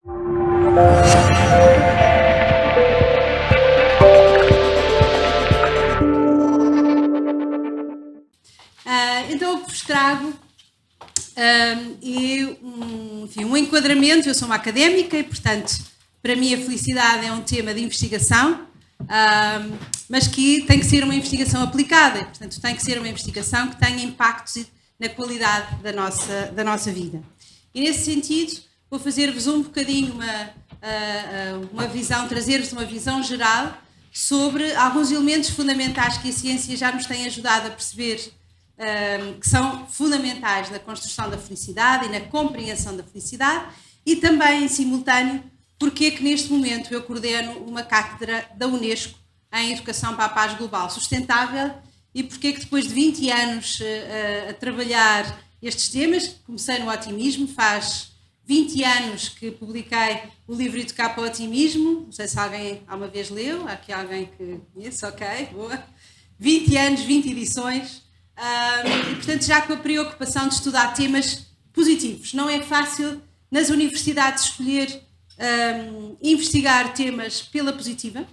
Então, o que vos trago é um enquadramento. Eu sou uma académica e, portanto, para mim a felicidade é um tema de investigação, mas que tem que ser uma investigação aplicada, e, portanto, tem que ser uma investigação que tenha impactos na qualidade da nossa vida. E, nesse sentido, vou fazer-vos um bocadinho uma visão, trazer-vos uma visão geral sobre alguns elementos fundamentais que a ciência já nos tem ajudado a perceber, que são fundamentais na construção da felicidade e na compreensão da felicidade, e também, em simultâneo, porque é que neste momento eu coordeno uma cátedra da Unesco em Educação para a Paz Global Sustentável, e porque é que depois de 20 anos a trabalhar estes temas, comecei no otimismo, faz 20 anos que publiquei o livro Educar para o Otimismo, não sei se alguém alguma vez leu, há aqui alguém que conhece, ok, boa, 20 anos, 20 edições, e portanto já com a preocupação de estudar temas positivos. Não é fácil nas universidades escolher investigar temas pela positiva,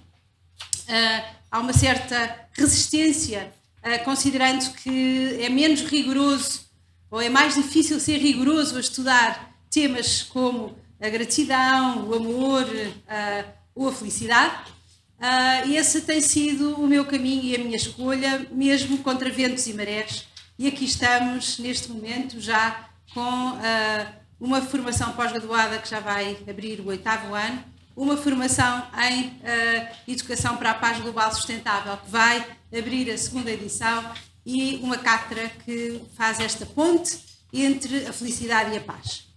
há uma certa resistência, considerando que é menos rigoroso ou é mais difícil ser rigoroso a estudar temas como a gratidão, o amor ou a felicidade. E esse tem sido o meu caminho e a minha escolha, mesmo contra ventos e marés. E aqui estamos, neste momento, já com uma formação pós-graduada que já vai abrir o 8º ano, uma formação em Educação para a Paz Global Sustentável, que vai abrir a 2ª edição, e uma cátedra que faz esta ponte entre a felicidade e a paz.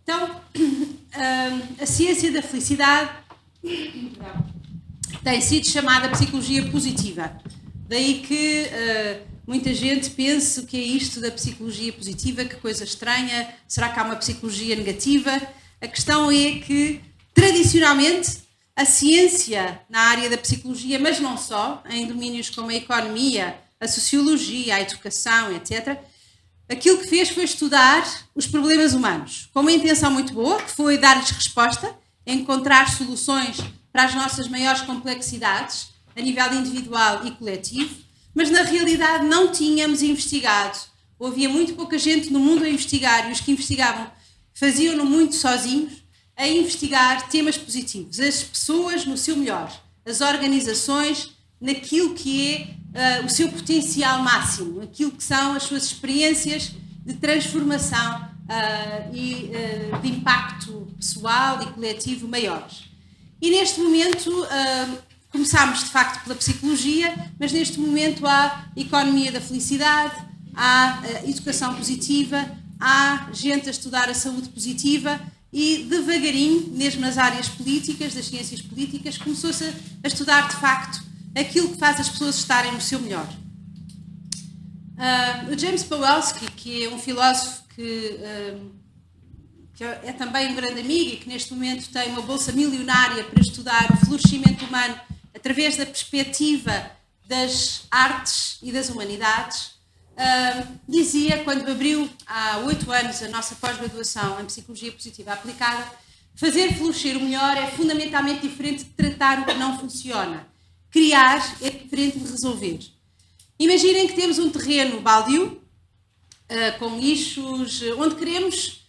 Então, a ciência da felicidade tem sido chamada psicologia positiva. Daí que muita gente pensa o que é isto da psicologia positiva, que coisa estranha, será que há uma psicologia negativa? A questão é que, tradicionalmente, a ciência na área da psicologia, mas não só, em domínios como a economia, a sociologia, a educação, etc., aquilo que fez foi estudar os problemas humanos, com uma intenção muito boa, que foi dar-lhes resposta, encontrar soluções para as nossas maiores complexidades, a nível individual e coletivo, mas na realidade não tínhamos investigado, ou havia muito pouca gente no mundo a investigar, e os que investigavam faziam-no muito sozinhos, a investigar temas positivos, as pessoas no seu melhor, as organizações naquilo que é o seu potencial máximo, aquilo que são as suas experiências de transformação e de impacto pessoal e coletivo maiores. E neste momento começámos de facto pela psicologia, mas neste momento há economia da felicidade, há educação positiva, há gente a estudar a saúde positiva, e devagarinho, mesmo nas áreas políticas, das ciências políticas, começou-se a estudar de facto aquilo que faz as pessoas estarem no seu melhor. O James Pawelski, que é um filósofo que é também um grande amigo e que neste momento tem uma bolsa milionária para estudar o florescimento humano através da perspectiva das artes e das humanidades, dizia, quando abriu há 8 anos a nossa pós-graduação em Psicologia Positiva Aplicada, fazer florescer o melhor é fundamentalmente diferente de tratar o que não funciona. Criar é diferente de resolver. Imaginem que temos um terreno baldio, com lixos, onde queremos,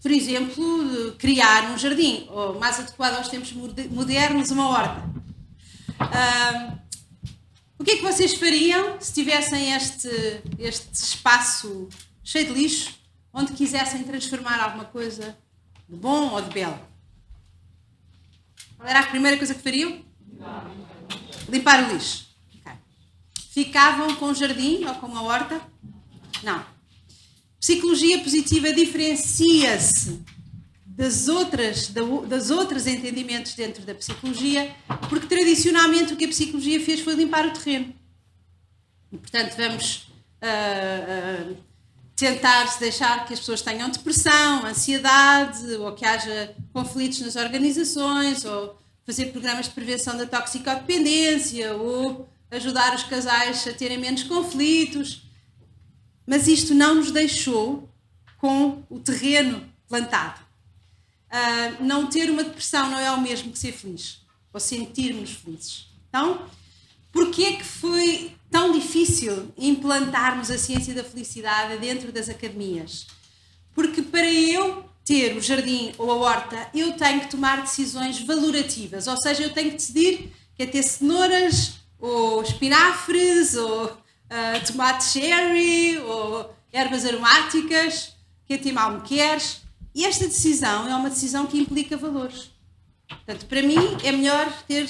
por exemplo, criar um jardim, ou mais adequado aos tempos modernos, uma horta. O que é que vocês fariam se tivessem este espaço cheio de lixo, onde quisessem transformar alguma coisa de bom ou de belo? Qual era a primeira coisa que fariam? Limpar o lixo. Okay. Ficavam com um jardim ou com uma horta? Não. Psicologia positiva diferencia-se das outras entendimentos dentro da psicologia, porque tradicionalmente o que a psicologia fez foi limpar o terreno. E, portanto, vamos tentar deixar que as pessoas tenham depressão, ansiedade, ou que haja conflitos nas organizações, ou fazer programas de prevenção da toxicodependência, ou ajudar os casais a terem menos conflitos. Mas isto não nos deixou com o terreno plantado. não ter uma depressão não é o mesmo que ser feliz, ou sentirmos felizes. Então, porquê é que foi tão difícil implantarmos a ciência da felicidade dentro das academias? Porque para eu ter o jardim ou a horta, eu tenho que tomar decisões valorativas, ou seja, eu tenho que decidir que é ter cenouras, ou espinafres, ou tomate cherry, ou ervas aromáticas, que é ter malmequeres. E esta decisão é uma decisão que implica valores. Portanto, para mim é melhor ter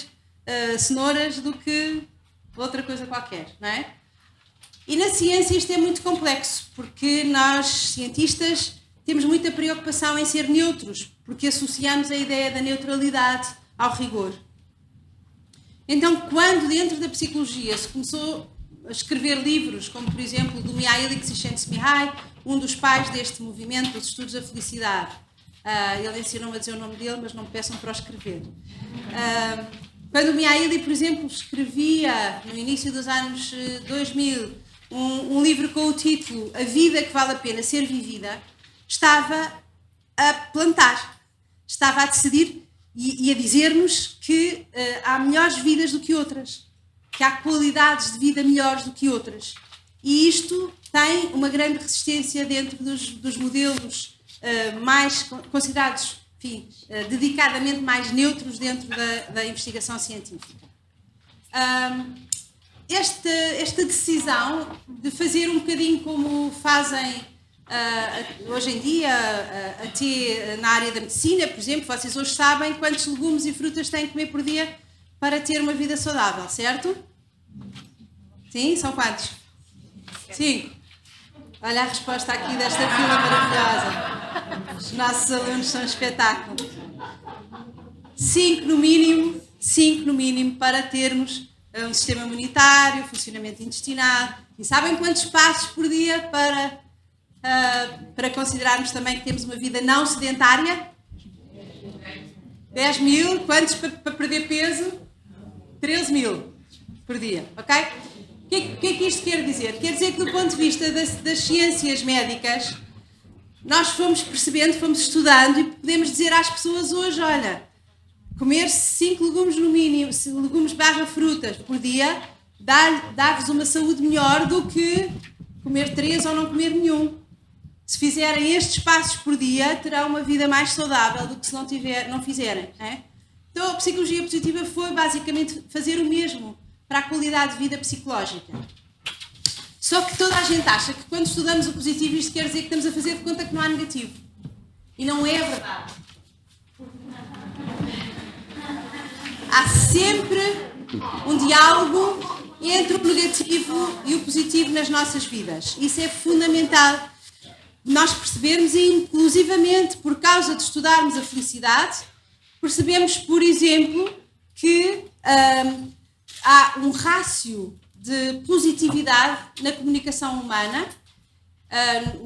cenouras do que outra coisa qualquer, não é? E na ciência isto é muito complexo, porque nós, cientistas, temos muita preocupação em ser neutros, porque associamos a ideia da neutralidade ao rigor. Então, quando dentro da psicologia se começou a escrever livros, como por exemplo do Mihaly Csikszentmihalyi, um dos pais deste movimento dos estudos da felicidade, ele ensinou-me a dizer o nome dele, mas não me peçam para o escrever. Quando o Mihaly, por exemplo, escrevia no início dos anos 2000 um livro com o título A Vida que Vale a Pena Ser Vivida, estava a plantar, estava a decidir e a dizer-nos que há melhores vidas do que outras, que há qualidades de vida melhores do que outras. E isto tem uma grande resistência dentro dos modelos mais considerados, enfim, dedicadamente mais neutros dentro da investigação científica. Esta decisão de fazer um bocadinho como fazem hoje em dia, até na área da medicina, por exemplo, vocês hoje sabem quantos legumes e frutas têm que comer por dia para ter uma vida saudável, certo? Sim? São quantos? 5. Olha a resposta aqui desta fila maravilhosa. Os nossos alunos são um espetáculo. 5 no mínimo, para termos um sistema imunitário, funcionamento intestinal. E sabem quantos passos por dia para considerarmos também que temos uma vida não sedentária? 10 mil. Quantos para perder peso? 13 mil por dia, ok? O que é que isto quer dizer? Quer dizer que do ponto de vista das ciências médicas, nós fomos percebendo, fomos estudando e podemos dizer às pessoas hoje, olha, comer 5 legumes no mínimo, legumes/frutas por dia, dá-vos uma saúde melhor do que comer 3 ou não comer nenhum. Se fizerem estes passos por dia, terão uma vida mais saudável do que se não fizerem. É? Então, a psicologia positiva foi basicamente fazer o mesmo para a qualidade de vida psicológica. Só que toda a gente acha que quando estudamos o positivo isto quer dizer que estamos a fazer de conta que não há negativo. E não é verdade. Há sempre um diálogo entre o negativo e o positivo nas nossas vidas. Isso é fundamental nós percebermos, e inclusivamente por causa de estudarmos a felicidade, percebemos, por exemplo, que há um rácio de positividade na comunicação humana.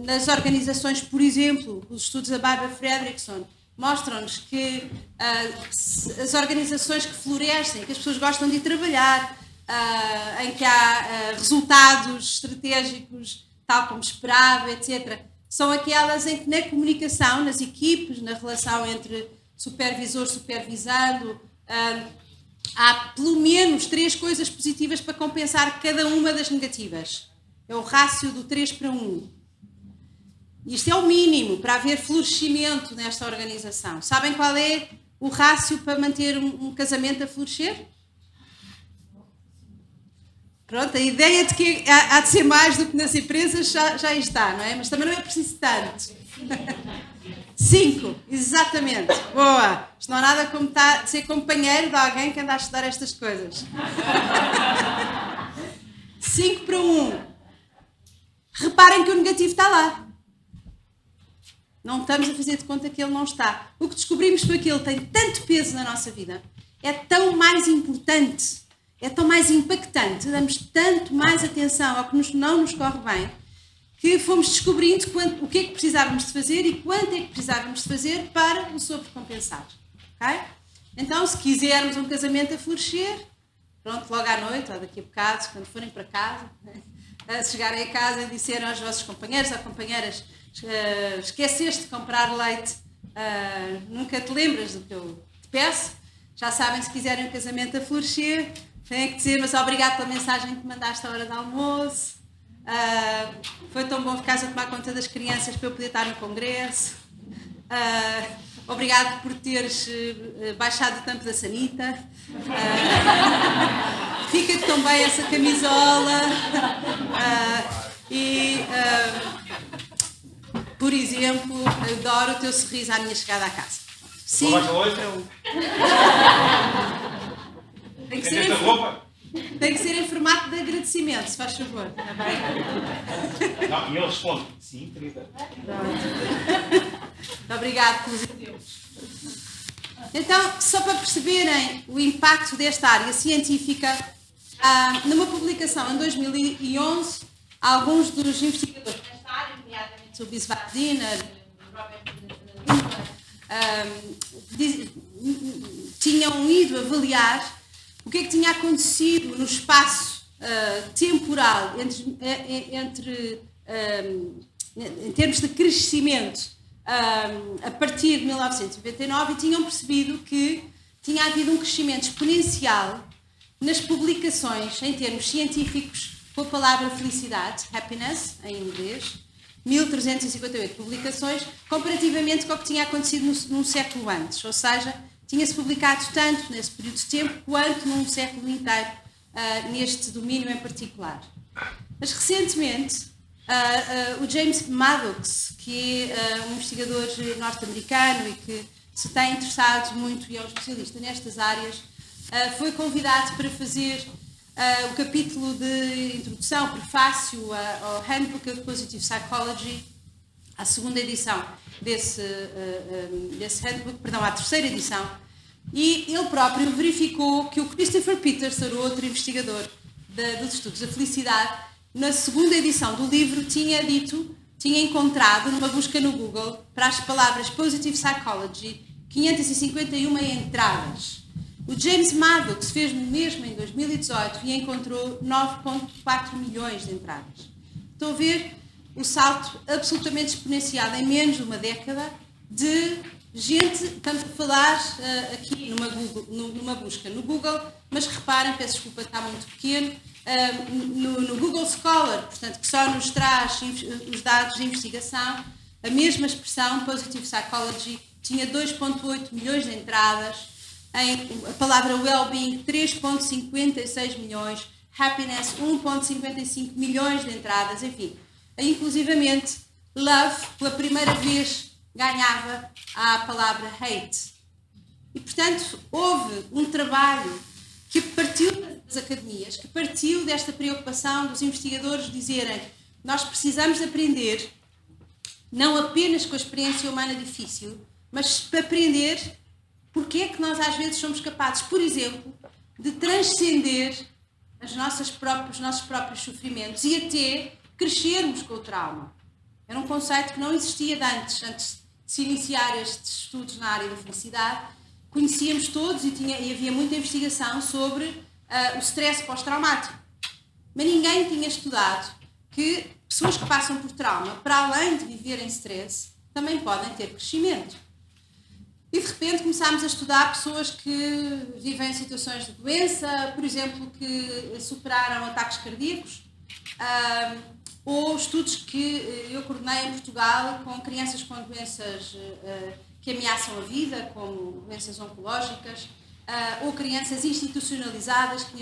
Nas organizações, por exemplo, os estudos da Barbara Fredrickson mostram-nos que as organizações que florescem, que as pessoas gostam de trabalhar, em que há resultados estratégicos tal como esperava, etc., são aquelas em que na comunicação, nas equipes, na relação entre supervisor e supervisado, há pelo menos 3 coisas positivas para compensar cada uma das negativas. É o rácio do 3:1. Isto é o mínimo para haver florescimento nesta organização. Sabem qual é o rácio para manter um casamento a florescer? Pronto, a ideia de que há de ser mais do que nas empresas já está, não é? Mas também não é preciso tanto. 5, exatamente. Boa. Isto não há nada como ser companheiro de alguém que anda a estudar estas coisas. 5:1. Reparem que o negativo está lá. Não estamos a fazer de conta que ele não está. O que descobrimos foi que ele tem tanto peso na nossa vida, é tão mais importante, é tão mais impactante, damos tanto mais atenção ao que não nos corre bem, que fomos descobrindo o que é que precisávamos de fazer e quanto é que precisávamos de fazer para o sobrecompensar. Okay? Então, se quisermos um casamento a florescer, pronto, logo à noite, ou daqui a bocado, quando forem para casa, se chegarem a casa e disserem aos vossos companheiros ou companheiras: esqueceste de comprar leite nunca te lembras do que eu te peço. Já sabem, se quiserem um casamento a florescer, têm que dizer, mas obrigado pela mensagem que me mandaste à hora do almoço. Foi tão bom ficares a tomar conta das crianças para eu poder estar no congresso. Obrigado por teres baixado o tampo da sanita. Fica-te tão bem essa camisola. Por exemplo, adoro o teu sorriso à minha chegada à casa. Sim. Tem que ser tem que ser em formato de agradecimento, se faz favor. Está bem? Não, e ele responde, sim, querida. Muito obrigado pelos exemplos. Então, só para perceberem o impacto desta área científica, numa publicação em 2011, alguns dos investigadores desta área, nomeadamente o Bisbal Dinner, Robert tinham ido avaliar o que é que tinha acontecido no espaço temporal em termos de crescimento a partir de 1999 e tinham percebido que tinha havido um crescimento exponencial nas publicações em termos científicos com a palavra felicidade, happiness, em inglês, 1358 publicações, comparativamente com o que tinha acontecido num século antes, ou seja, tinha-se publicado tanto nesse período de tempo quanto num século inteiro neste domínio em particular. Mas recentemente, o James Maddox, que é um investigador norte-americano e que se tem interessado muito e é um especialista nestas áreas, foi convidado para fazer o capítulo de introdução, prefácio ao Handbook of Positive Psychology, à segunda edição desse handbook, perdão, à terceira edição, e ele próprio verificou que o Christopher Peterson, outro investigador dos estudos da felicidade, na segunda edição do livro tinha encontrado numa busca no Google para as palavras Positive Psychology 551 entradas. O James Maddox fez o mesmo em 2018 e encontrou 9,4 milhões de entradas. Estão a ver o salto absolutamente exponencial em menos de uma década de gente, estamos a falar aqui numa busca no Google, mas reparem, peço desculpa, está muito pequeno, no Google Scholar, portanto, que só nos traz os dados de investigação, a mesma expressão, Positive Psychology, tinha 2,8 milhões de entradas, a palavra well-being 3,56 milhões, happiness 1,55 milhões de entradas, enfim. Inclusivamente, love, pela primeira vez, ganhava a palavra hate. E, portanto, houve um trabalho que partiu das academias, que partiu desta preocupação dos investigadores dizerem nós precisamos de aprender não apenas com a experiência humana difícil, mas para aprender porque é que nós às vezes somos capazes, por exemplo, de transcender os nossos próprios sofrimentos e até crescermos com o trauma. Era um conceito que não existia de antes de se iniciar estes estudos na área da felicidade. Conhecíamos todos e havia muita investigação sobre o stress pós-traumático. Mas ninguém tinha estudado que pessoas que passam por trauma, para além de viverem stress, também podem ter crescimento. E de repente começámos a estudar pessoas que vivem em situações de doença, por exemplo, que superaram ataques cardíacos, ou estudos que eu coordenei em Portugal com crianças com doenças que ameaçam a vida, como doenças oncológicas, ou crianças institucionalizadas que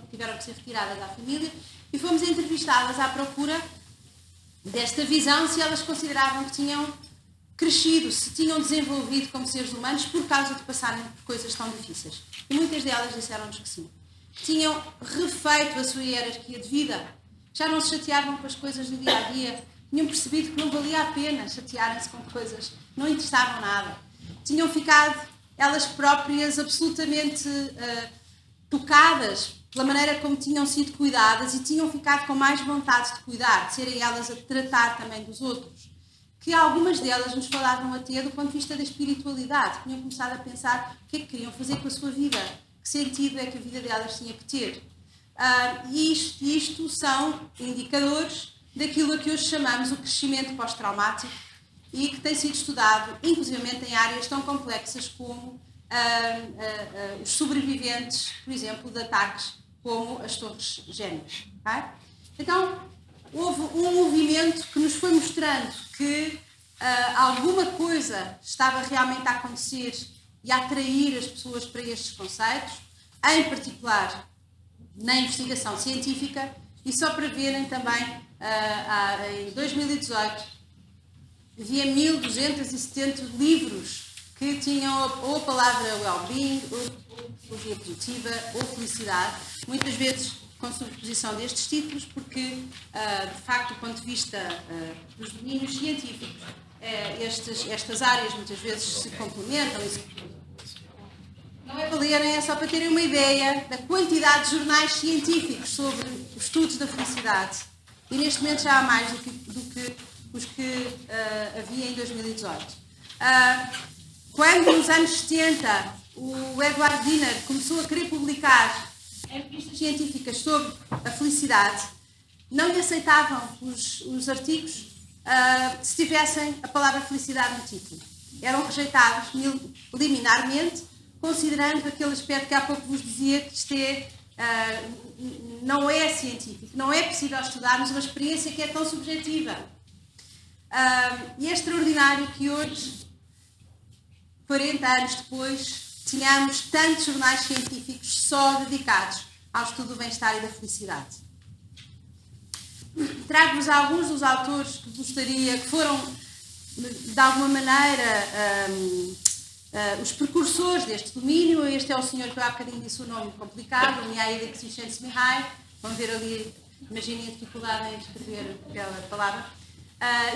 tiveram que ser retiradas da família, e fomos entrevistadas à procura desta visão, se elas consideravam que tinham crescido, se tinham desenvolvido como seres humanos por causa de passarem por coisas tão difíceis. E muitas delas disseram-nos que sim. Tinham refeito a sua hierarquia de vida, já não se chateavam com as coisas do dia-a-dia, tinham percebido que não valia a pena chatearem-se com coisas que não interessavam nada. Tinham ficado elas próprias absolutamente tocadas pela maneira como tinham sido cuidadas e tinham ficado com mais vontade de cuidar, de serem elas a tratar também dos outros. Que algumas delas nos falavam até do ponto de vista da espiritualidade, tinham começado a pensar o que é que queriam fazer com a sua vida, que sentido é que a vida delas tinha que ter. E isto são indicadores daquilo a que hoje chamamos o crescimento pós-traumático e que tem sido estudado, inclusivamente em áreas tão complexas como os sobreviventes, por exemplo, de ataques como as Torres Gêmeas. Okay? Então, houve um movimento que nos foi mostrando que alguma coisa estava realmente a acontecer e a atrair as pessoas para estes conceitos, em particular na investigação científica, e só para verem também, em 2018, havia 1270 livros que tinham ou a palavra well-being, ou psicologia positiva, ou felicidade, muitas vezes com sobreposição destes títulos, porque, de facto, do ponto de vista dos domínios científicos, estas áreas muitas vezes se complementam. Não é para lerem, é só para terem uma ideia da quantidade de jornais científicos sobre os estudos da felicidade. E neste momento já há mais do que os que havia em 2018. Quando, nos anos 70, o Edward Diener começou a querer publicar em revistas científicas sobre a felicidade, não lhe aceitavam os artigos se tivessem a palavra felicidade no título. Eram rejeitados liminarmente, considerando aquele aspecto que há pouco vos dizia, que isto não é científico, não é possível estudarmos uma experiência que é tão subjetiva. E é extraordinário que hoje, 40 anos depois, tínhamos tantos jornais científicos só dedicados ao estudo do bem-estar e da felicidade. Trago-vos alguns dos autores que gostaria, que foram, de alguma maneira, os precursores deste domínio. Este é o senhor que eu há bocadinho disse o nome complicado, o Mihaly Csikszentmihalyi. Vão ver ali, imaginem a dificuldade em escrever aquela palavra.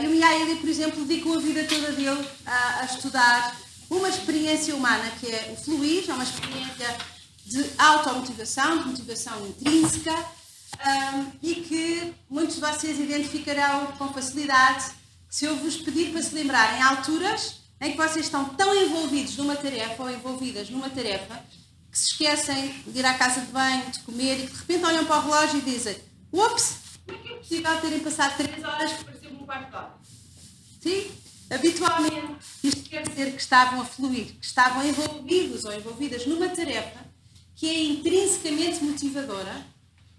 E o Mihaly, por exemplo, dedicou a vida toda dele a estudar uma experiência humana, que é o fluir, é uma experiência de automotivação, de motivação intrínseca, e que muitos de vocês identificarão com facilidade se eu vos pedir para se lembrarem alturas em que vocês estão tão envolvidos numa tarefa ou envolvidas numa tarefa que se esquecem de ir à casa de banho, de comer, e que de repente olham para o relógio e dizem: ups, como é que é possível terem passado 3 horas que pareceu um quarto de hora? Sim? Habitualmente, isto quer dizer que estavam a fluir, que estavam envolvidos ou envolvidas numa tarefa que é intrinsecamente motivadora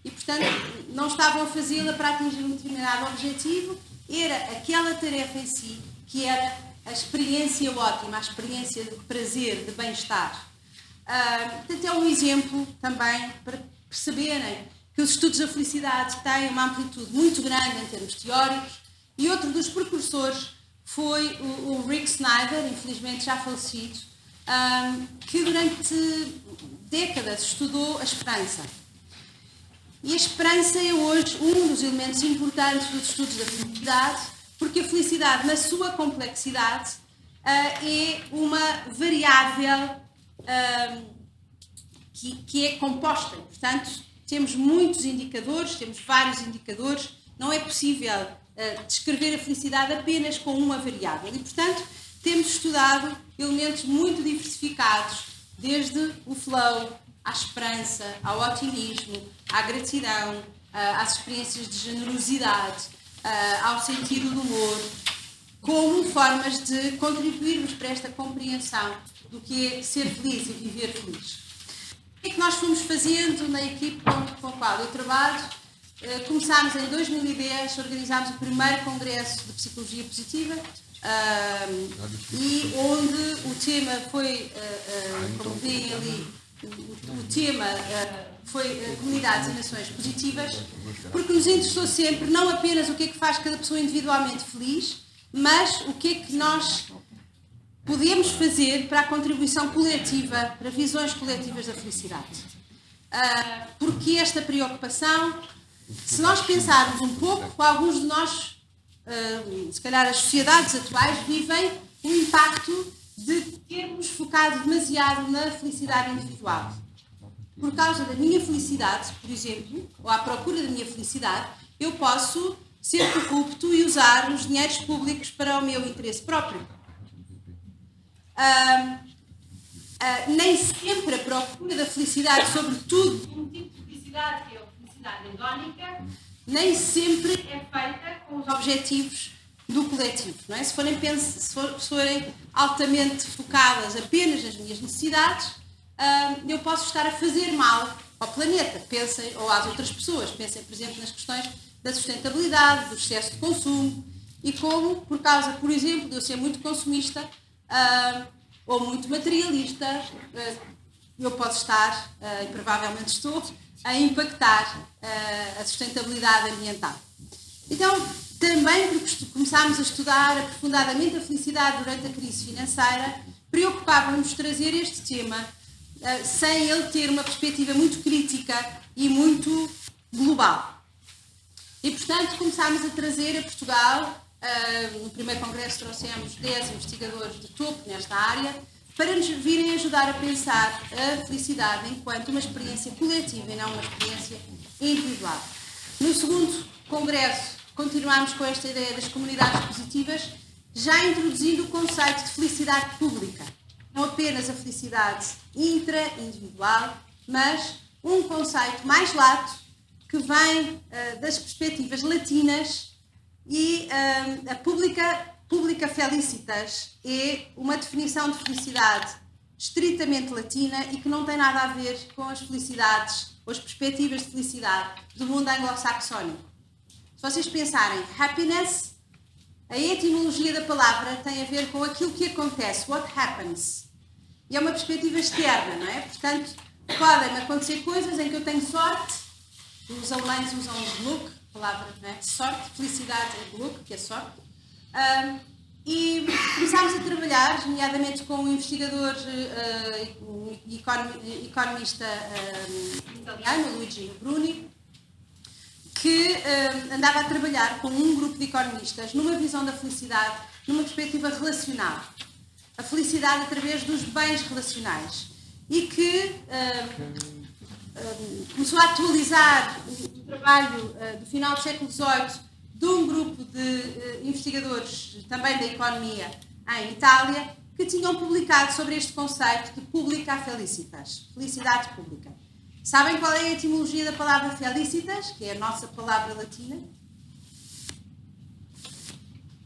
e, portanto, não estavam a fazê-la para atingir um determinado objetivo, era aquela tarefa em si que era a experiência ótima, a experiência de prazer, de bem-estar. Portanto, é um exemplo também para perceberem que os estudos da felicidade têm uma amplitude muito grande em termos teóricos, e outro dos precursores foi o Rick Snyder, infelizmente já falecido, que durante décadas estudou a esperança. E a esperança é hoje um dos elementos importantes dos estudos da felicidade, porque a felicidade, na sua complexidade, é uma variável que é composta. Portanto, temos muitos indicadores, temos vários indicadores, não é possível descrever a felicidade apenas com uma variável. E, portanto, temos estudado elementos muito diversificados, desde o flow, à esperança, ao otimismo, à gratidão, às experiências de generosidade, ao sentido do humor, como formas de contribuirmos para esta compreensão do que é ser feliz e viver feliz. O que é que nós fomos fazendo na equipe com a qual eu trabalho? Começámos em 2010, organizámos o primeiro congresso de Psicologia Positiva, e onde o tema foi, como veem ali, o tema foi Comunidades e Nações Positivas, porque nos interessou sempre não apenas o que é que faz cada pessoa individualmente feliz, mas o que é que nós podemos fazer para a contribuição coletiva, para visões coletivas da felicidade. Porque esta preocupação, se nós pensarmos um pouco, alguns de nós, se calhar as sociedades atuais, vivem o impacto de termos focado demasiado na felicidade individual. Por causa da minha felicidade, por exemplo, ou à procura da minha felicidade, eu posso ser corrupto e usar os dinheiros públicos para o meu interesse próprio. Nem sempre a procura da felicidade, sobretudo um tipo de felicidade que é a felicidade hedónica, nem sempre é feita com os objetivos do coletivo, não é? Se forem altamente focadas apenas nas minhas necessidades, eu posso estar a fazer mal ao planeta, pensem, ou às outras pessoas. Pensem, por exemplo, nas questões da sustentabilidade, do excesso de consumo, e como, por causa, por exemplo, de eu ser muito consumista ou muito materialista, eu posso estar, e provavelmente estou, a impactar a sustentabilidade ambiental. Então, também porque começámos a estudar aprofundadamente a felicidade durante a crise financeira, preocupávamos trazer este tema sem ele ter uma perspectiva muito crítica e muito global. E, portanto, começámos a trazer a Portugal, no primeiro congresso trouxemos 10 investigadores de topo nesta área, para nos virem ajudar a pensar a felicidade enquanto uma experiência coletiva e não uma experiência individual. No segundo congresso, continuámos com esta ideia das comunidades positivas, já introduzindo o conceito de felicidade pública. Não apenas a felicidade intra-individual, mas um conceito mais lato que vem das perspectivas latinas, e a publica felicitas é uma definição de felicidade estritamente latina e que não tem nada a ver com as felicidades ou as perspectivas de felicidade do mundo anglo-saxónico. Se vocês pensarem, happiness, a etimologia da palavra tem a ver com aquilo que acontece, what happens. E é uma perspectiva externa, não é? Portanto, podem acontecer coisas em que eu tenho sorte, os alemães usam Glück, a palavra, não é? Sorte, felicidade é Glück, que é sorte. E começámos a trabalhar, nomeadamente com um investigador, economista italiano, Luigi Bruni, que andava a trabalhar com um grupo de economistas numa visão da felicidade, numa perspectiva relacional. A felicidade através dos bens relacionais. E que começou a atualizar o trabalho do final do século XVIII de um grupo de investigadores também da economia em Itália, que tinham publicado sobre este conceito de publica felicitas, felicidade pública. Sabem qual é a etimologia da palavra felicitas, que é a nossa palavra latina?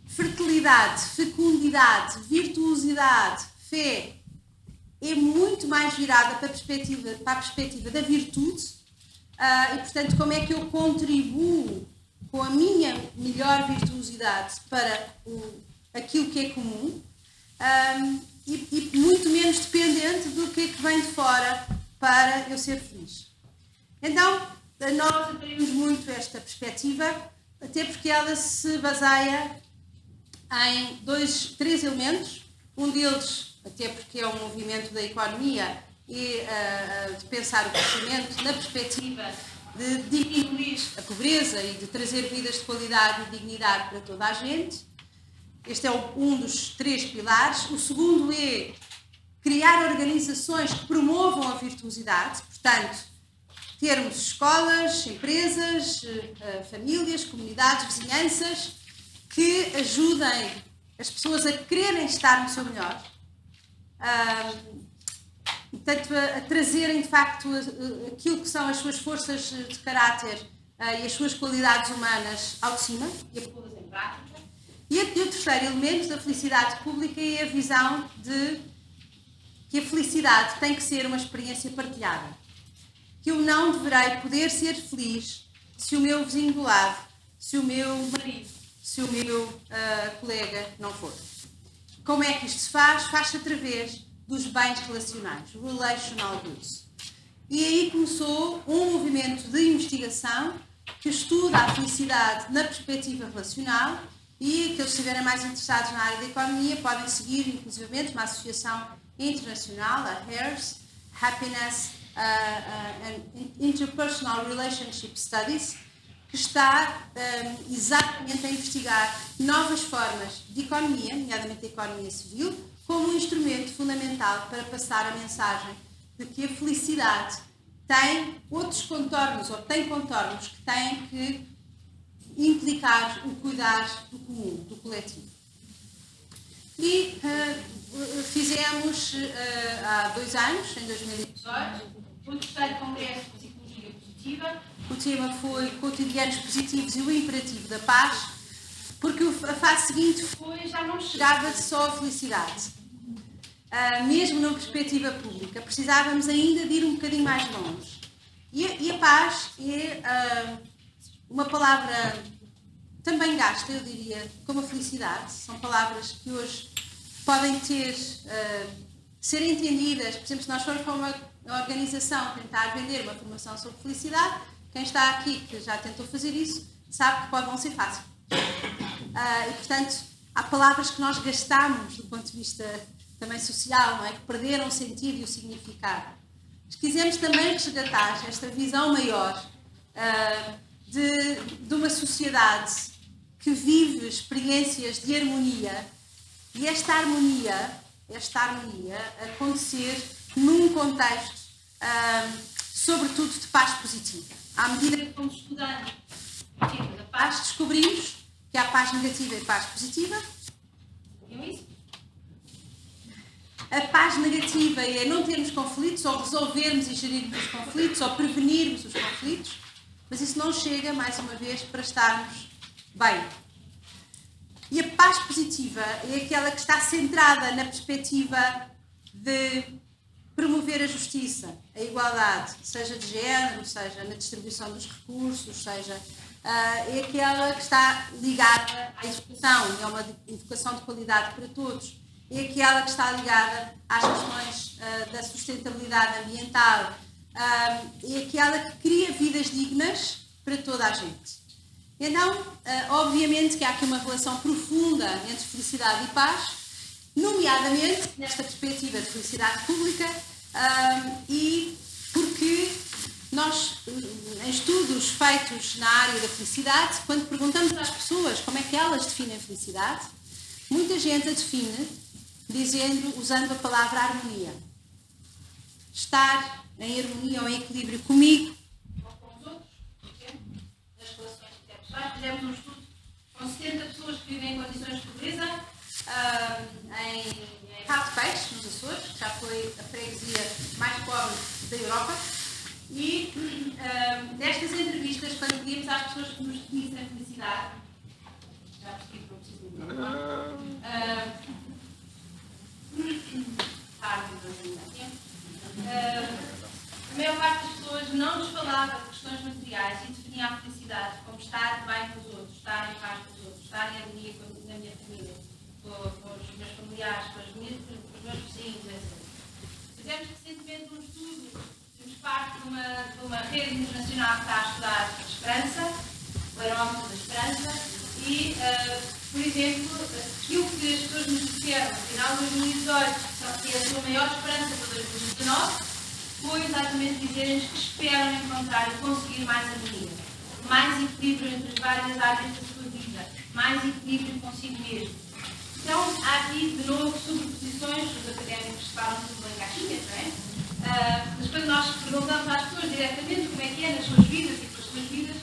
Fertilidade, fecundidade, virtuosidade, fé. É muito mais virada para a perspectiva da virtude e, portanto, como é que eu contribuo com a minha melhor virtuosidade para aquilo que é comum e muito menos dependente do que é que vem de fora para eu ser feliz. Então, nós atraímos muito esta perspectiva, até porque ela se baseia em três elementos. Um deles, até porque é um movimento da economia e de pensar o crescimento na perspectiva de diminuir a pobreza e de trazer vidas de qualidade e dignidade para toda a gente. Este é um dos três pilares. O segundo é criar organizações que promovam a virtuosidade, portanto, termos escolas, empresas, famílias, comunidades, vizinhanças, que ajudem as pessoas a quererem estar no seu melhor, portanto, a trazerem de facto aquilo que são as suas forças de caráter e as suas qualidades humanas ao de cima e a pô-las em prática. E o terceiro elemento da felicidade pública é a visão de que a felicidade tem que ser uma experiência partilhada. Que eu não deverei poder ser feliz se o meu vizinho do lado, se o meu marido, se o meu colega não for. Como é que isto se faz? Faz-se através dos bens relacionais, relational goods. E aí começou um movimento de investigação que estuda a felicidade na perspectiva relacional e aqueles que estiverem mais interessados na área da economia podem seguir, inclusivamente, uma associação internacional, a HARES, Happiness and Interpersonal Relationship Studies, que está exatamente a investigar novas formas de economia, nomeadamente a economia civil, como um instrumento fundamental para passar a mensagem de que a felicidade tem outros contornos, ou tem contornos que têm que implicar o cuidar do comum, do coletivo. E fizemos há 2 anos, em 2018, o terceiro Congresso de Psicologia Positiva. O tema foi Cotidianos Positivos e o Imperativo da Paz, porque a fase seguinte foi, já não chegava só a felicidade. Mesmo numa perspectiva pública, precisávamos ainda de ir um bocadinho mais longe. E a paz é uma palavra também gasta, eu diria, como a felicidade. São palavras que hoje podem ser entendidas. Por exemplo, se nós formos para uma organização tentar vender uma formação sobre felicidade, quem está aqui que já tentou fazer isso, sabe que pode não ser fácil. E, portanto, há palavras que nós gastamos do ponto de vista também social, não é? Que perderam o sentido e o significado. Mas quisemos também resgatar esta visão maior de uma sociedade que vive experiências de harmonia, e esta harmonia acontecer num contexto, sobretudo, de paz positiva. À medida que vamos estudando o tema da paz, descobrimos que há paz negativa e paz positiva. Viram isso? A paz negativa é não termos conflitos, ou resolvermos e gerirmos os conflitos, ou prevenirmos os conflitos, mas isso não chega, mais uma vez, para estarmos bem. E a paz positiva é aquela que está centrada na perspectiva de promover a justiça, a igualdade, seja de género, seja na distribuição dos recursos, seja... é aquela que está ligada à educação, é uma educação de qualidade para todos. É aquela que está ligada às questões da sustentabilidade ambiental. É aquela que cria vidas dignas para toda a gente. Então, obviamente que há aqui uma relação profunda entre felicidade e paz, nomeadamente nesta perspectiva de felicidade pública, e porque nós, em estudos feitos na área da felicidade, quando perguntamos às pessoas como é que elas definem felicidade, muita gente a define usando a palavra harmonia. Estar em harmonia ou em equilíbrio comigo ou com os outros, nas relações interpessoais. Fizemos um estudo com 70 pessoas que vivem em condições de pobreza em Cabo de Peixe, nos Açores, que já foi a freguesia mais pobre da Europa. E nestas entrevistas, quando pedimos às pessoas que nos definissem felicidade, já percebi que não preciso de a maior parte das pessoas não nos falava de questões materiais e definia a felicidade como estar bem com os outros, estar em paz com os outros, estar em harmonia na minha família, com os meus familiares, com os meus vizinhos, etc. Fizemos recentemente um estudo, temos parte de uma rede internacional que está a estudar a esperança, o barómetro da esperança, e, por exemplo, aquilo que as pessoas nos disseram no final de 2018, que é a sua maior esperança para 2019, foi exatamente dizerem-nos que esperam encontrar e conseguir mais harmonia, mais equilíbrio entre as várias áreas da sua vida, mais equilíbrio consigo mesmo. Então, há aqui, de novo, sobreposições, os académicos separam tudo em caixinhas, não é? Mas quando nós perguntamos às pessoas diretamente como é que é nas suas vidas e com as suas vidas,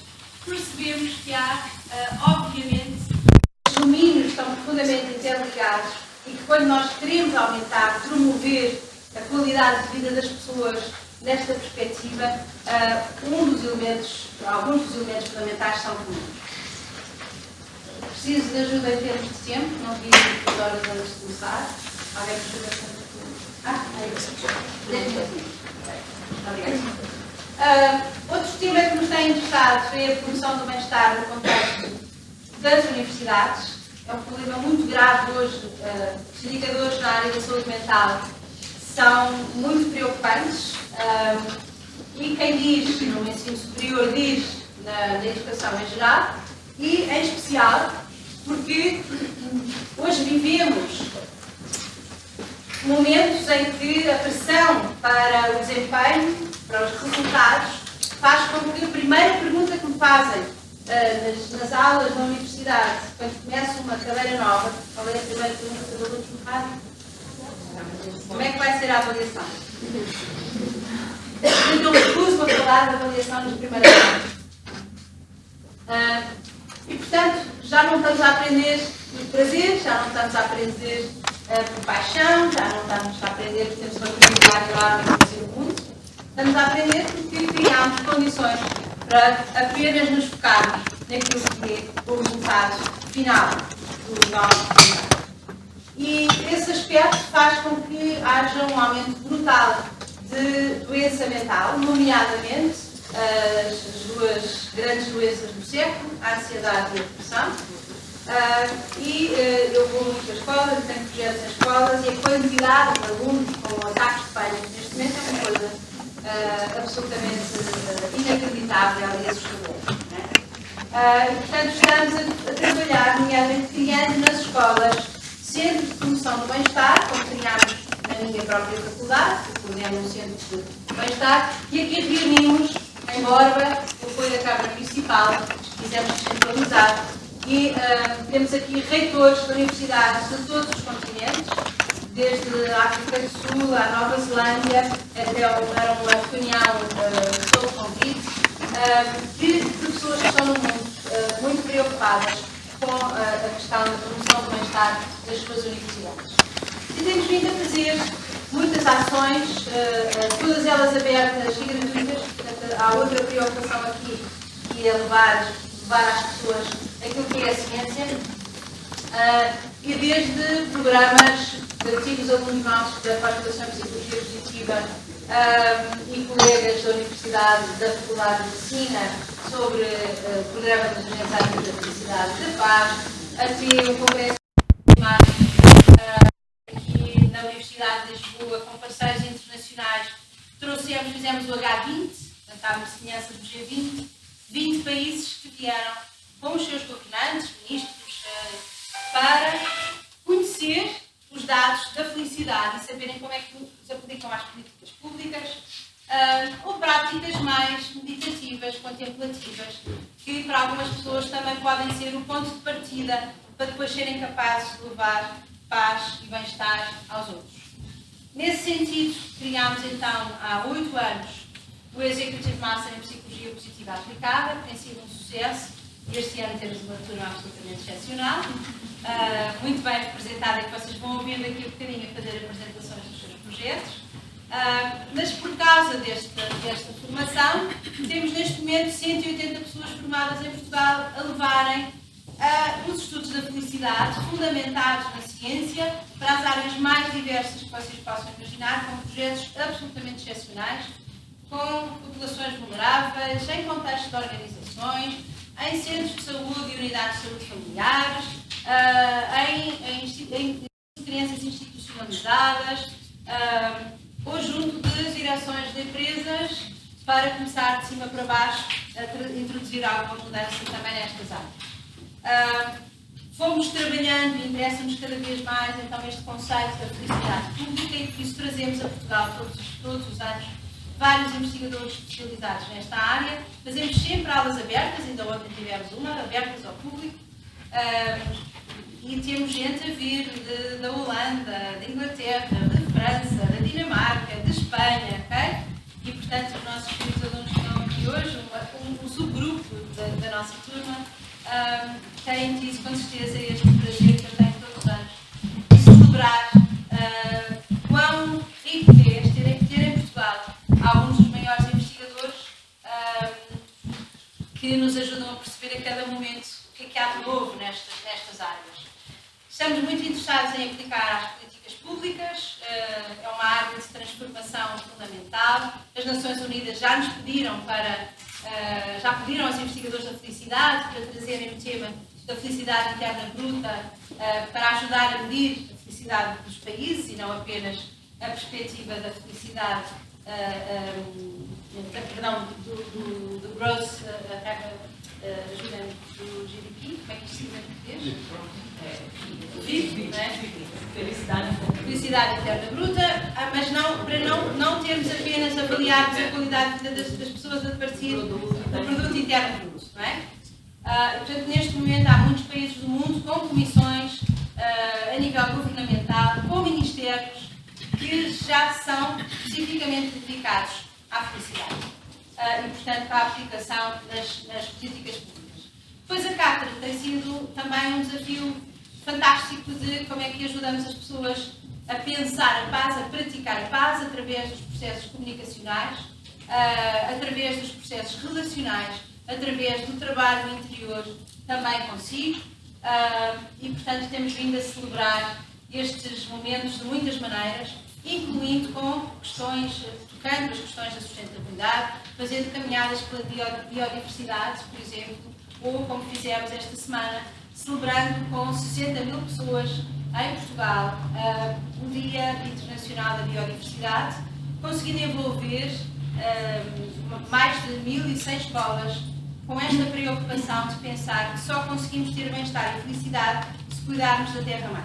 percebemos que há, obviamente, os domínios estão profundamente interligados e que quando nós queremos aumentar, promover a qualidade de vida das pessoas nesta perspectiva, alguns dos elementos fundamentais são comuns. Preciso de ajuda em termos de tempo, não vi as horas antes de começar. Alguém precisa bastante Obrigada. Outro tema que nos tem interessado foi a promoção do bem-estar no contexto das universidades. É um problema muito grave hoje. Os indicadores na área da saúde mental são muito preocupantes. E quem diz no ensino superior diz na educação em geral e em especial porque hoje vivemos momentos em que a pressão para o desempenho, para os resultados, faz com que a primeira pergunta que me fazem nas aulas na universidade, quando começo uma cadeira nova, qual é a primeira pergunta que os alunos me fazem? Como é que vai ser a avaliação? Então, recuso a falar da avaliação nas primeiras aulas. E, portanto, já não estamos a aprender por prazer, já não estamos a aprender por paixão, já não estamos a aprender porque temos uma curiosidade enorme em conhecer o mundo. Estamos a aprender porque criámos condições para apenas nos focarmos naquilo que é o resultado final do nosso trabalho. E esse aspecto faz com que haja um aumento brutal de doença mental, nomeadamente as duas grandes doenças do século, a ansiedade e a depressão. Eu vou muito às escolas, tenho projetos nas escolas, e a quantidade de alunos com ataques de pânico neste momento é uma coisa absolutamente inacreditável e assustadora. Portanto, estamos a trabalhar, nomeadamente criando nas escolas centros de promoção do bem-estar, como criámos na minha própria faculdade, que coordeno um centro de bem-estar, e aqui reunimos em Borba o apoio da Câmara Municipal, quisemos descentralizar, e temos aqui reitores de universidades de todos os continentes, desde a África do Sul à Nova Zelândia, até era uma reunião sob convite, de pessoas que estão no mundo muito preocupadas com a questão da promoção do bem-estar das suas universidades. E temos vindo a fazer muitas ações, todas elas abertas e gratuitas. Portanto, há outra preocupação aqui, que é levar às pessoas aquilo que é a ciência, e desde programas de antigos alunos nossos da pós-graduação em Psicologia Positiva e colegas da Universidade, da Faculdade de Medicina, sobre programas de aprendizagem da felicidade e da paz, até o Congresso aqui na Universidade de Lisboa, com parceiros internacionais, fizemos o H20, portanto, há uma semelhança do G20, 20 países que vieram com os seus governantes, ministros, para conhecer os dados da felicidade e saberem como é que se aplicam às políticas públicas, ou práticas mais meditativas, contemplativas, que para algumas pessoas também podem ser o ponto de partida para depois serem capazes de levar paz e bem-estar aos outros. Nesse sentido, criámos então há 8 anos o Executive Master em Psicologia Positiva Aplicada, que tem sido um sucesso, e este ano temos uma turma absolutamente excepcional, muito bem representada, e que vocês vão ouvir daqui a bocadinho a fazer apresentações dos seus projetos. Mas por causa desta formação, temos neste momento 180 pessoas formadas em Portugal a levarem os estudos da felicidade, fundamentados na ciência, para as áreas mais diversas que vocês possam imaginar, com projetos absolutamente excepcionais, com populações vulneráveis, em contexto de organizações, em centros de saúde e unidades de saúde familiares, em crianças institucionalizadas, ou junto de direções de empresas, para começar de cima para baixo a introduzir alguma mudança também nestas áreas. Fomos trabalhando e interessa-nos cada vez mais então este conceito da felicidade pública, e por isso trazemos a Portugal todos os anos vários investigadores especializados nesta área. Fazemos sempre aulas abertas, ainda ontem tivemos uma, abertas ao público, e temos gente a vir da Holanda, da Inglaterra, da França, da Dinamarca, da Espanha, ok? E portanto os nossos queridos alunos que estão aqui hoje, um subgrupo da nossa turma, têm tido com certeza este prazer que eu tenho todos os anos de celebrar quão rico é ter em Portugal alguns dos maiores investigadores que nos ajudam a perceber a cada momento o que é que há de novo nestas áreas. Estamos muito interessados em aplicar às políticas públicas, é uma área de transformação fundamental. As Nações Unidas já nos pediram já pediram aos investigadores da felicidade para trazerem o tema da felicidade interna bruta para ajudar a medir a felicidade dos países e não apenas a perspectiva da felicidade, do gross, ajuda-me, do GDP, como é que isto se diz em português? PIB, não é? Felicidade interna bruta, mas para não termos apenas avaliados a qualidade de vida das pessoas a partir do produto interno bruto, não é? Portanto, neste momento há muitos países do mundo com comissões a nível governamental, com ministérios que já são especificamente dedicados à felicidade e, portanto, à aplicação nas políticas públicas. Depois a cátedra tem sido também um desafio fantástico de como é que ajudamos as pessoas a pensar a paz, a praticar a paz através dos processos comunicacionais, através dos processos relacionais, através do trabalho interior também consigo, e, portanto, temos vindo a celebrar estes momentos de muitas maneiras, incluindo com questões, tocando as questões da sustentabilidade, fazendo caminhadas pela biodiversidade, por exemplo, ou como fizemos esta semana, celebrando com 60 mil pessoas em Portugal o Dia Internacional da Biodiversidade, conseguindo envolver mais de 1.100 escolas com esta preocupação de pensar que só conseguimos ter bem-estar e felicidade se cuidarmos da Terra-mãe.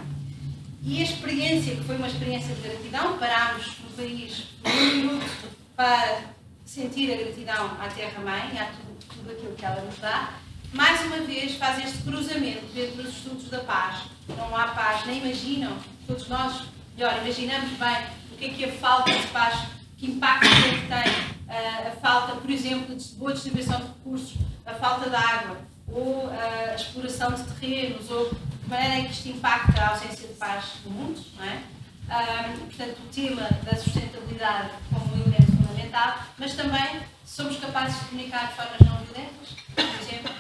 E a experiência, que foi uma experiência de gratidão, parámos no país por um minuto para sentir a gratidão à Terra-mãe e a tudo aquilo que ela nos dá, mais uma vez faz este cruzamento entre os estudos da paz. Não há paz, nem imaginam, todos nós, melhor, imaginamos bem o que é a falta de paz, que impacto é que tem a falta, por exemplo, de boa distribuição de recursos, a falta de água, ou a exploração de terrenos, ou de maneira em que isto impacta a ausência de paz no mundo, não é? Portanto, o tema da sustentabilidade como um elemento fundamental, mas também somos capazes de comunicar de formas não violentas, por exemplo,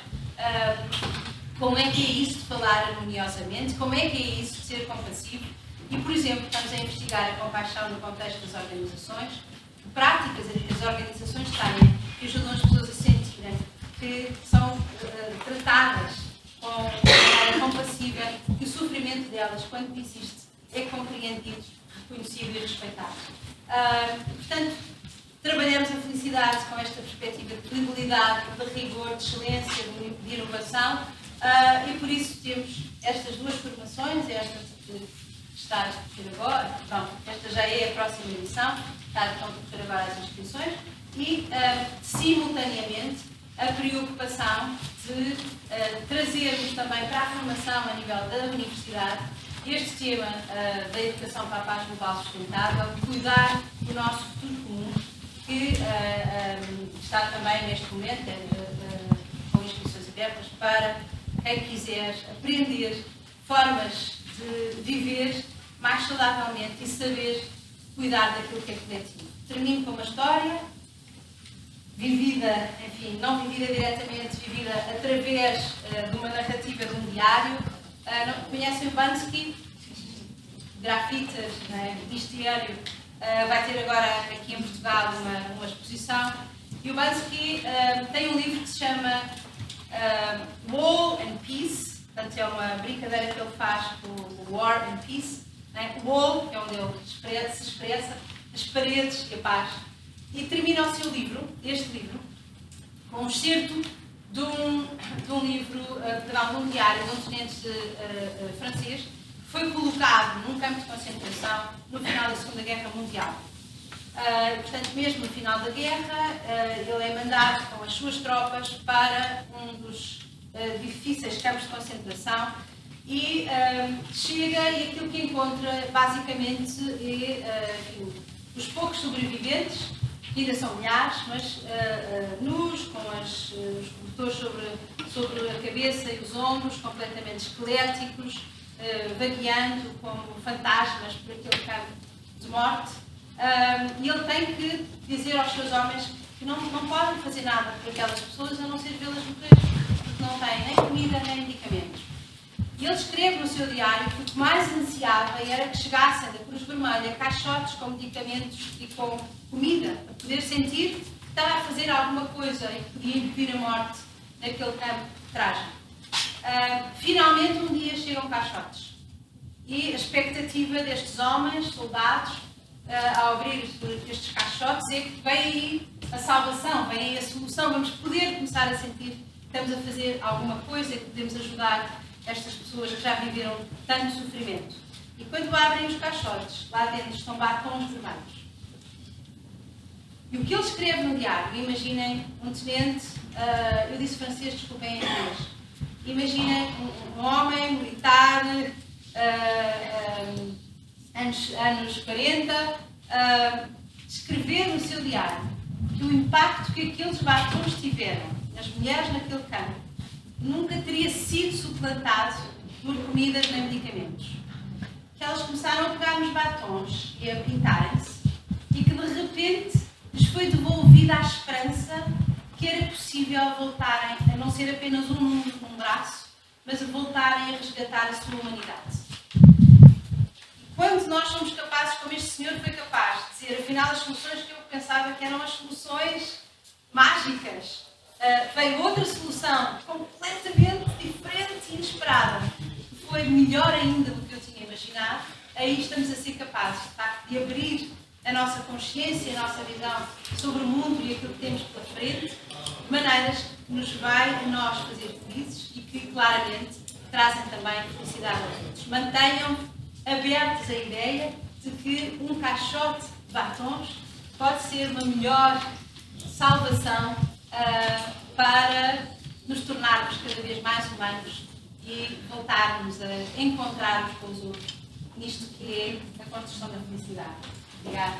como é que é isso de falar harmoniosamente, como é que é isso de ser compassivo e, por exemplo, estamos a investigar a compaixão no contexto das organizações, que práticas as organizações têm que ajudam as pessoas a sentirem que são tratadas com maneira compassiva, que o sofrimento delas, quando existe, é compreendido, reconhecido e respeitado. Portanto, trabalhamos a felicidade com esta perspectiva de credibilidade, de rigor, de excelência, de inovação, e por isso temos estas duas formações, esta que está a discutir agora, pronto, esta já é a próxima edição, está a discutir agora as inscrições, e simultaneamente a preocupação de trazermos também para a formação a nível da universidade este tema da educação para a paz global sustentável, cuidar do nosso futuro comum, que está também neste momento com inscrições abertas para quem quiser aprender formas de viver mais saudavelmente e saber cuidar daquilo que é coletivo. Termino com uma história vivida, enfim, não vivida diretamente, vivida através de uma narrativa de um diário. Conhecem o Bansky? Grafitas, né? Bestiário. Vai ter agora aqui em Portugal uma exposição. E o Bansky tem um livro que se chama Wall and Peace, portanto é uma brincadeira que ele faz com o War and Peace. Né? O Wall é onde ele se expressa, as paredes e a paz. E termina o seu livro, este livro, com um excerto de um livro, de um diário de um tenente francês, que foi colocado num campo de concentração no final da Segunda Guerra Mundial. Portanto, mesmo no final da guerra, ele é mandado com as suas tropas para um dos difíceis campos de concentração e chega e aquilo que encontra, basicamente, é os poucos sobreviventes, que ainda são milhares, mas nus, com os cobertores sobre a cabeça e os ombros, completamente esqueléticos, vagueando como fantasmas por aquele campo de morte. E ele tem que dizer aos seus homens que não podem fazer nada por aquelas pessoas a não ser vê-las morrer, porque não têm nem comida nem medicamentos. E ele escreve no seu diário que o que mais ansiava era que chegassem da Cruz Vermelha caixotes com medicamentos e com comida, para poder sentir que estava a fazer alguma coisa e que podia impedir a morte naquele campo trágico. Finalmente, um dia chegam caixotes. E a expectativa destes homens, soldados, ao abrir estes caixotes, é que vem aí a salvação, vem aí a solução, vamos poder começar a sentir que estamos a fazer alguma coisa e que podemos ajudar estas pessoas que já viveram tanto sofrimento. E quando abrem os caixotes, lá dentro estão batons vermelhos. E o que ele escreve no diário, imaginem um tenente, eu disse francês, desculpem em inglês, imaginem um homem militar, anos 40, escrever no seu diário que o impacto que aqueles batons tiveram nas mulheres naquele campo nunca teria sido suplantado por comidas nem medicamentos. Que elas começaram a pegar nos batons e a pintarem-se e que de repente lhes foi devolvida a esperança que era possível voltarem a não ser apenas um número num braço, mas a voltarem a resgatar a sua humanidade. Quando nós somos capazes, como este senhor foi capaz de dizer, afinal, as soluções que eu pensava que eram as soluções mágicas, veio outra solução completamente diferente e inesperada, que foi melhor ainda do que eu tinha imaginado, aí estamos a ser capazes, de facto, de abrir a nossa consciência, a nossa visão sobre o mundo e aquilo que temos pela frente, de maneiras que nos vai a nós fazer felizes e que, claramente, trazem também felicidade a todos. Mantenham abertos a ideia de que um caixote de batons pode ser uma melhor salvação para nos tornarmos cada vez mais humanos e voltarmos a encontrarmos com os outros nisto que é a construção da felicidade. Obrigada.